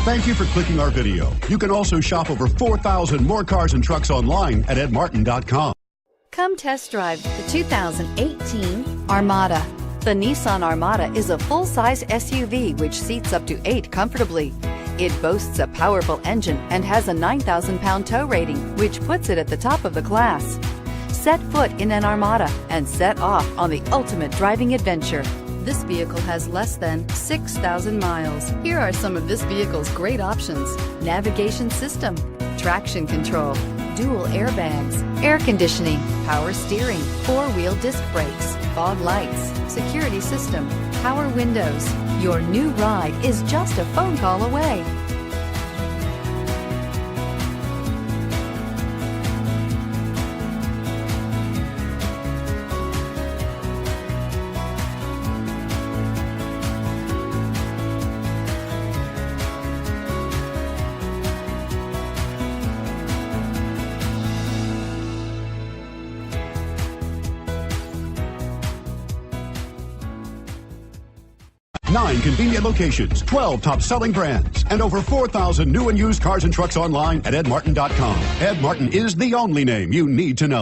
Thank you for clicking our video. You can also shop over 4,000 more cars and trucks online at edmartin.com. Come test drive the 2018 Armada. The Nissan Armada is a full-size SUV which seats up to 8 comfortably. It boasts a powerful engine and has a 9,000-pound tow rating, which puts it at the top of the class. Set foot in an Armada and set off on the ultimate driving adventure. This vehicle has less than 6,000 miles. Here are some of this vehicle's great options: navigation system, traction control, dual airbags, air conditioning, power steering, 4-wheel disc brakes, fog lights, security system, power windows. Your new ride is just a phone call away. Nine convenient locations, 12 top-selling brands, and over 4,000 new and used cars and trucks online at edmartin.com. Ed Martin is the only name you need to know.